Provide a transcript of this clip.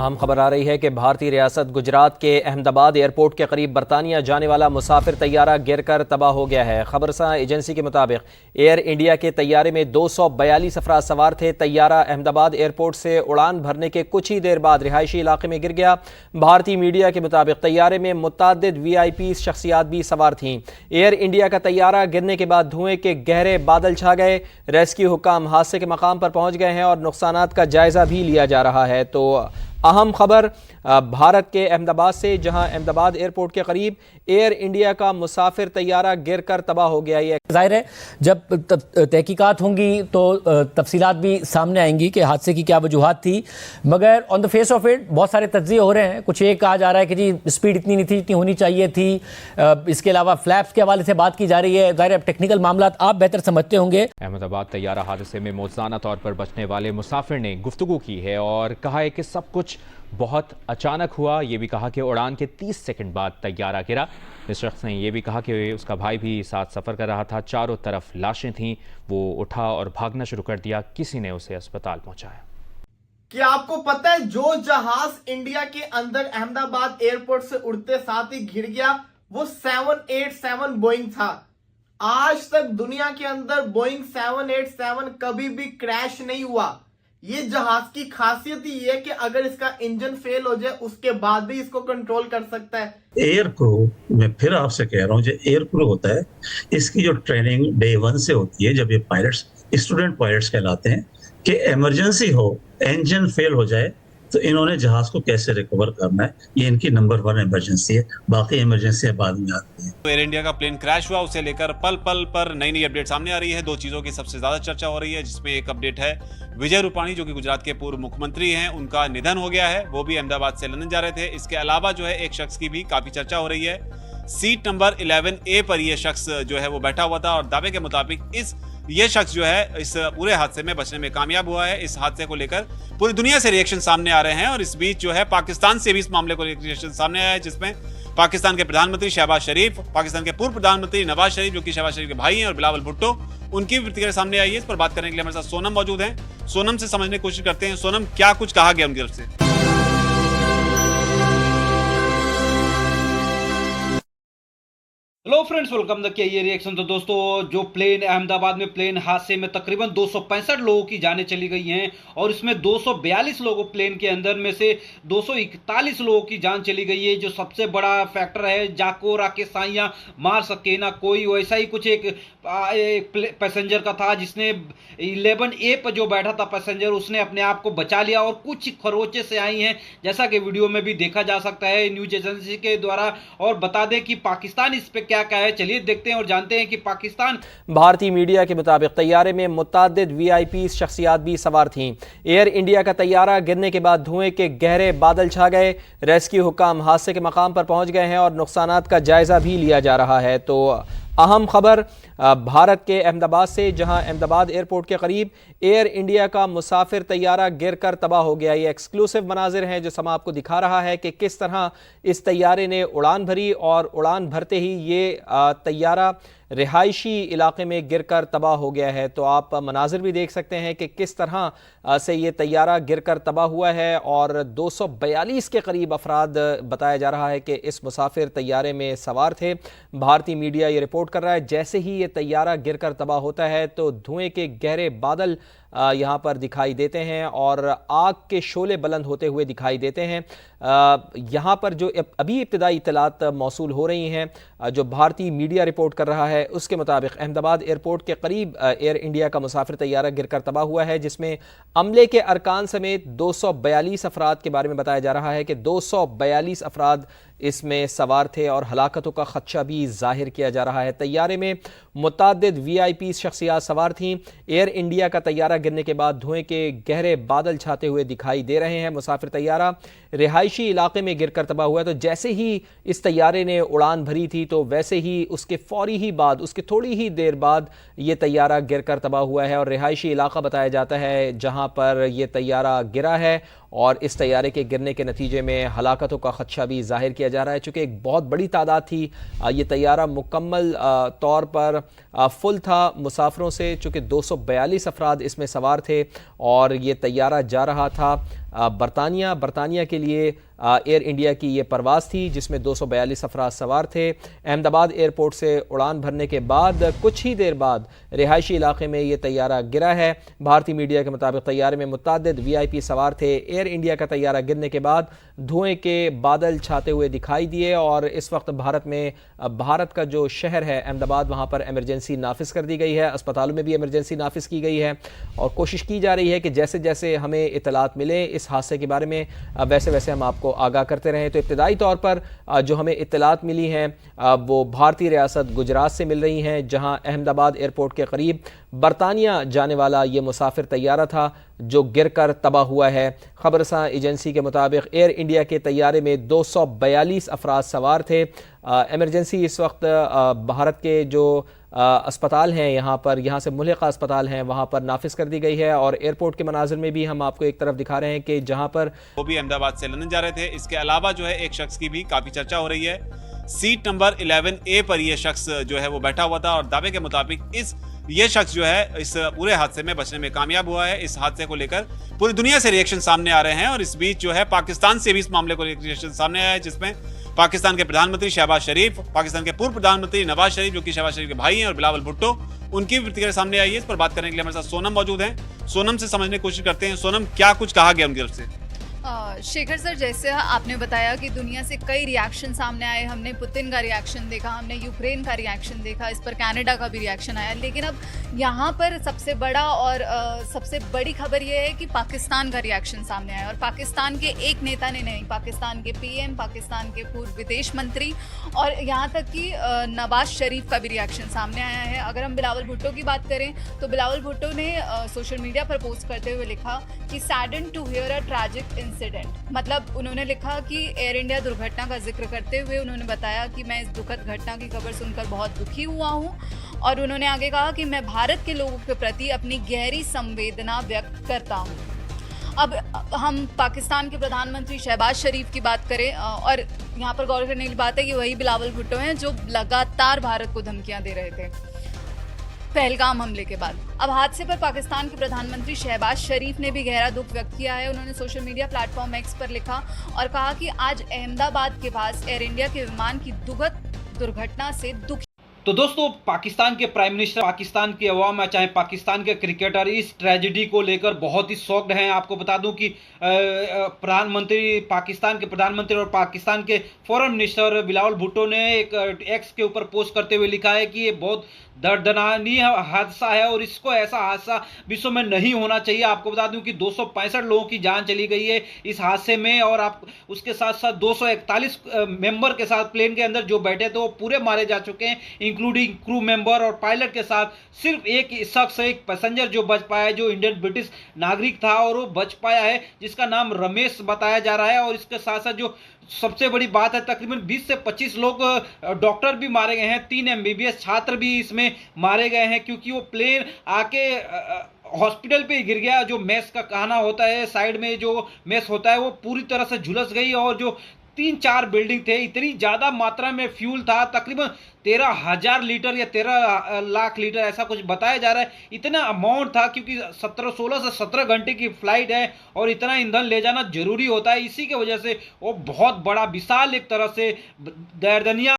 अहम खबर आ रही है कि भारतीय रियासत गुजरात के अहमदाबाद एयरपोर्ट के करीब बरतानिया जाने वाला मुसाफिर तैयारा गिरकर तबाह हो गया है। खबरसां एजेंसी के मुताबिक एयर इंडिया के तैयारे में 242 अफराद सवार थे। तैयारा अहमदाबाद एयरपोर्ट से उड़ान भरने के कुछ ही देर बाद रिहायशी इलाके में गिर गया। भारतीय मीडिया के मुताबिक तैयारे में मुतअद्दिद VIP शख्सियात भी सवार थीं। एयर इंडिया का तैयारा गिरने के बाद धुएं के गहरे बादल छा गए। रेस्क्यू हुक्काम हादसे के मकाम पर पहुंच गए हैं और नुकसानात का जायजा भी लिया जा रहा है। तो अहम खबर भारत के अहमदाबाद से, जहां अहमदाबाद एयरपोर्ट के करीब एयर इंडिया का मुसाफिर तैयारा गिरकर तबाह हो गया। ये जाहिर है जब तहकीकात होंगी तो तफसीलात भी सामने आएंगी कि हादसे की क्या वजूहात थी, मगर on the face of it बहुत सारे तज्ज़िये हो रहे हैं। कुछ ये कहा जा रहा है कि जी स्पीड इतनी नहीं थी जितनी होनी चाहिए थी। इसके अलावा फ्लैप्स के हवाले से बात की जा रही है। जाहिर है टेक्निकल मामला आप बेहतर समझते होंगे। अहमदाबाद तैयारा हादसे में मौजूदा तौर पर बचने वाले मुसाफिर ने गुफ्तगू की है और कहा है कि सब कुछ बहुत अचानक हुआ। ये भी कहा कि उड़ान के 30 सेकंड बाद तैयारा गिरा। इस शख्स ने यह भी कहा कि उसका भाई भी साथ सफ़र कर रहा था। चारों तरफ लाशें थीं। वो उठा और भागना शुरू कर दिया। किसी ने उसे अस्पताल पहुंचाया। क्या आपको पता है जो जहाज इंडिया के अंदर अहमदाबाद एयरपोर्ट से उड़ते साथ ही गिर गया वो 787 बोइंग था। आज तक दुनिया के अंदर बोइंग 787 कभी भी क्रैश नहीं हुआ। ये जहाज की खासियत ही है कि अगर इसका इंजन फेल हो जाए उसके बाद भी इसको कंट्रोल कर सकता है। एयर क्रू, मैं फिर आपसे कह रहा हूँ, जो एयर क्रू होता है इसकी जो ट्रेनिंग डे 1 से होती है। जब ये पायलट्स स्टूडेंट पायलट्स कहलाते हैं कि इमरजेंसी हो, इंजन फेल हो जाए तो इन्होंने जहाज को कैसे रिकवर करना है, ये इनकी नंबर 1 इमरजेंसी है। बाकी इमरजेंसी बाद में आती है। एयर इंडिया का प्लेन क्रैश हुआ, उसे लेकर पल पल पर नई नई अपडेट सामने आ रही है। 2 चीजों की सबसे ज्यादा चर्चा हो रही है, जिसमें एक अपडेट है विजय रूपाणी जो कि गुजरात के पूर्व मुख्यमंत्री हैं, उनका निधन हो गया है। वो भी अहमदाबाद से लंदन जा रहे थे। इसके अलावा जो है एक शख्स की भी काफी चर्चा हो रही है। सीट नंबर 11A पर यह शख्स जो है वो बैठा हुआ था और दावे के मुताबिक ये शख्स जो है इस पूरे हादसे में बचने में कामयाब हुआ है। इस हादसे को लेकर पूरी दुनिया से रिएक्शन सामने आ रहे हैं और इस बीच जो है पाकिस्तान से भी इस मामले को रिएक्शन सामने आया है, जिसमें पाकिस्तान के प्रधानमंत्री शहबाज शरीफ, पाकिस्तान के पूर्व प्रधानमंत्री नवाज शरीफ जो कि शहबाज शरीफ के भाई हैं, और बिलावल भुट्टो, उनकी भी प्रतिक्रिया सामने आई है। इस पर बात करने के लिए हमारे साथ सोनम मौजूद हैं। सोनम से समझने की कोशिश करते हैं। सोनम, क्या कुछ कहा गया उनकी तरफ से? हेलो फ्रेंड्स, वेलकम द ये रिएक्शन। तो दोस्तों, जो प्लेन अहमदाबाद में प्लेन हादसे में तकरीबन 265 लोगों की जानें चली गई हैं और इसमें 242 लोगों प्लेन के अंदर में से 241 लोगों की जान चली गई है। जो सबसे बड़ा फैक्टर है, जाको राके साइया मार सके ना कोई, वैसा ही कुछ एक पैसेंजर का था जिसने 11A पर जो बैठा था पैसेंजर, उसने अपने आप को बचा लिया और कुछ खरोचे से आई हैं, जैसा कि वीडियो में भी देखा जा सकता है न्यूज एजेंसी के द्वारा। और बता दें कि पाकिस्तान इस पे क्या है, चलिए देखते हैं और जानते हैं कि पाकिस्तान। भारतीय मीडिया के मुताबिक तैयारे में मुतअद्दिद VIP शख्सियात भी सवार थीं। एयर इंडिया का तैयारा गिरने के बाद धुएं के गहरे बादल छा गए। रेस्क्यू हुक्काम हादसे के मकाम पर पहुंच गए हैं और नुकसानात का जायजा भी लिया जा रहा है। तो अहम खबर भारत के अहमदाबाद से, जहां अहमदाबाद एयरपोर्ट के करीब एयर इंडिया का मुसाफिर तैयारा गिरकर तबाह हो गया। ये एक्सक्लूसिव मनाजिर हैं जो समा आपको दिखा रहा है कि किस तरह इस तैयारे ने उड़ान भरी और उड़ान भरते ही ये तैयारा रिहायशी इलाके में गिरकर तबाह हो गया है। तो आप मनाजिर भी देख सकते हैं कि किस तरह से ये तैयारा गिरकर तबाह हुआ है और 242 के करीब अफराद बताया जा रहा है कि इस मुसाफिर तैयारे में सवार थे। भारतीय मीडिया ये रिपोर्ट कर रहा है जैसे ही ये तैयारा गिरकर तबाह होता है तो धुएं के गहरे बादल यहाँ पर दिखाई देते हैं और आग के शोले बुलंद होते हुए दिखाई देते हैं। यहाँ पर जो अभी इब्तिदाई इत्तलात मौसूल हो रही हैं, जो भारतीय मीडिया रिपोर्ट कर रहा है उसके मुताबिक अहमदाबाद एयरपोर्ट के करीब एयर इंडिया का मुसाफिर तैयारा गिरकर तबाह हुआ है, जिसमें अमले के अरकान समेत 242 अफराद के बारे में बताया जा रहा है कि 242 अफराद इसमें सवार थे और हलाकतों का खदशा भी जाहिर किया जा रहा है। तैयारे में मुतअद्दिद VIP शख्सियात सवार थीं। एयर इंडिया का तैयारा गिरने के बाद धुएं के गहरे बादल छाते हुए दिखाई दे रहे हैं। मुसाफिर तैयारा रिहायशी इलाके में गिरकर तबाह हुआ। तो जैसे ही इस तैयारे ने उड़ान भरी थी तो वैसे ही उसके फौरी ही बाद, उसके थोड़ी ही देर बाद ये तैयारा गिरकर तबाह हुआ है और रिहायशी इलाका बताया जाता है जहाँ पर यह तैयारा गिरा है। और इस तैयारे के गिरने के नतीजे में हलाकतों का खदशा भी जाहिर किया जा रहा है। चूँकि एक बहुत बड़ी तादाद थी, ये तैयारा मुकम्मल तौर पर फुल था मुसाफिरों से, चूँकि 242 अफराद इसमें सवार थे और ये तैयारा जा रहा था बरतानिया के लिए एयर इंडिया की ये परवाज़ थी जिसमें 242 अफराद सवार थे। अहमदाबाद एयरपोर्ट से उड़ान भरने के बाद कुछ ही देर बाद रिहायशी इलाके में ये तैयारा गिरा है। भारतीय मीडिया के मुताबिक तैयारे में मुतअद्दिद VIP सवार थे। एयर इंडिया का तैयारा गिरने के बाद धुएं के बादल छाते हुए दिखाई दिए और इस वक्त भारत का जो शहर है अहमदाबाद, वहाँ पर एमरजेंसी नाफिज कर दी गई है। अस्पतालों में भी एमरजेंसी नाफिज की गई है और कोशिश की जा रही है कि जैसे जैसे हमें इत्तलात मिले इस हादसे के बारे में वैसे वैसे हम आपको आगाह करते रहें। तो इब्तदाई तौर पर जो हमें इत्तलात मिली हैं वो भारतीय रियासत गुजरात से मिल रही हैं, जहां अहमदाबाद एयरपोर्ट के करीब बरतानिया जाने वाला ये मुसाफिर तैयारा था जो गिरकर तबाह हुआ है। खबरसां एजेंसी के मुताबिक एयर इंडिया के तैयारे में 242 अफराद सवार थे। एमरजेंसी इस वक्त भारत के जो अस्पताल हैं यहाँ से मुल्हिका अस्पताल हैं वहाँ पर नाफिज कर दी गई है और एयरपोर्ट के मनाजिर में भी हम आपको एक तरफ दिखा रहे हैं कि जहाँ पर वो भी अहमदाबाद से लंदन जा रहे थे। इसके अलावा जो है एक शख्स की भी काफी चर्चा हो रही है। सीट नंबर 11A पर यह शख्स जो है वो बैठा हुआ था और दावे के मुताबिक ये शख्स जो है इस पूरे हादसे में बचने में कामयाब हुआ है। इस हादसे को लेकर पूरी दुनिया से रिएक्शन सामने आ रहे हैं और इस बीच जो है पाकिस्तान से भी इस मामले को रिएक्शन सामने आया है, जिसमें पाकिस्तान के प्रधानमंत्री शहबाज शरीफ, पाकिस्तान के पूर्व प्रधानमंत्री नवाज शरीफ जो कि शहबाज शरीफ के भाई हैं, और बिलावल भुट्टो, उनकी भी प्रतिक्रिया सामने आई है। इस पर बात करने के लिए हमारे साथ सोनम मौजूद हैं। सोनम से समझने की कोशिश करते हैं। सोनम, क्या कुछ कहा गया उनकी तरफ से? शेखर सर, जैसे आपने बताया कि दुनिया से कई रिएक्शन सामने आए। हमने पुतिन का रिएक्शन देखा, हमने यूक्रेन का रिएक्शन देखा, इस पर कनाडा का भी रिएक्शन आया। लेकिन अब यहाँ पर सबसे बड़ा और सबसे बड़ी खबर यह है कि पाकिस्तान का रिएक्शन सामने आया और पाकिस्तान के एक नेता ने नहीं, पाकिस्तान के PM, पाकिस्तान के पूर्व विदेश मंत्री और यहाँ तक कि नवाज शरीफ का भी रिएक्शन सामने आया है। अगर हम बिलावल भुट्टो की बात करें तो बिलावल भुट्टो ने सोशल मीडिया पर पोस्ट करते हुए लिखा कि saddened to hear a tragic incident. मतलब उन्होंने लिखा कि एयर इंडिया दुर्घटना का जिक्र करते हुए उन्होंने बताया कि मैं इस दुखद घटना की खबर सुनकर बहुत दुखी हुआ हूँ और उन्होंने आगे कहा कि मैं भारत के लोगों के प्रति अपनी गहरी संवेदना व्यक्त करता हूँ। अब हम पाकिस्तान के प्रधानमंत्री शहबाज शरीफ की बात करें और यहाँ पर गौर करने की बात है कि वही बिलावल भुट्टो हैं जो लगातार भारत को धमकियाँ दे रहे थे पहलगाम हमले के बाद। अब हादसे पर पाकिस्तान के प्रधानमंत्री शहबाज शरीफ ने भी गहरा दुख व्यक्त किया है। उन्होंने सोशल मीडिया प्लेटफॉर्म X पर लिखा और कहा कि आज अहमदाबाद के पास एयर इंडिया के विमान की दुखद दुर्घटना से दुखी। तो दोस्तों, पाकिस्तान के प्राइम मिनिस्टर, पाकिस्तान की अवाम या चाहे पाकिस्तान के क्रिकेटर इस ट्रेजेडी को लेकर बहुत ही शॉक्ड हैं। आपको बता दूं कि पाकिस्तान के प्रधानमंत्री और पाकिस्तान के फॉरेन मिनिस्टर बिलावल भुट्टो ने एक X के ऊपर पोस्ट करते हुए लिखा है कि ये बहुत दर्दनाक हादसा है और इसको ऐसा हादसा विश्व में नहीं होना चाहिए। आपको बता दूं कि 265 लोगों की जान चली गई है इस हादसे में और आप उसके साथ साथ 241 मेंबर के साथ प्लेन के अंदर जो बैठे थे वो पूरे मारे जा चुके हैं, इंक्लूडिंग क्रू मेंबर और पायलट के साथ। सिर्फ एक शख्स, एक पैसेंजर जो बच पाया है, जो इंडियन ब्रिटिश नागरिक था और वो बच पाया है, जिसका नाम रमेश बताया जा रहा है। और इसके साथ साथ जो सबसे बड़ी बात है, तकरीबन 20 से 25 लोग डॉक्टर भी मारे गए हैं, 3 MBBS छात्र भी इसमें मारे गए हैं क्योंकि वो प्लेन आके हॉस्पिटल पे गिर गया। जो मेस का खाना होता है, साइड में जो मेस होता है, वो पूरी तरह से झुलस गई और जो 3-4 बिल्डिंग थे, इतनी ज्यादा मात्रा में फ्यूल था, तकरीबन 13,000 लीटर या 13 लाख लीटर ऐसा कुछ बताया जा रहा है। इतना अमाउंट था क्योंकि 16 से 17 घंटे की फ्लाइट है और इतना ईंधन ले जाना जरूरी होता है। इसी की वजह से वो बहुत बड़ा विशाल एक तरह से दर्दनिया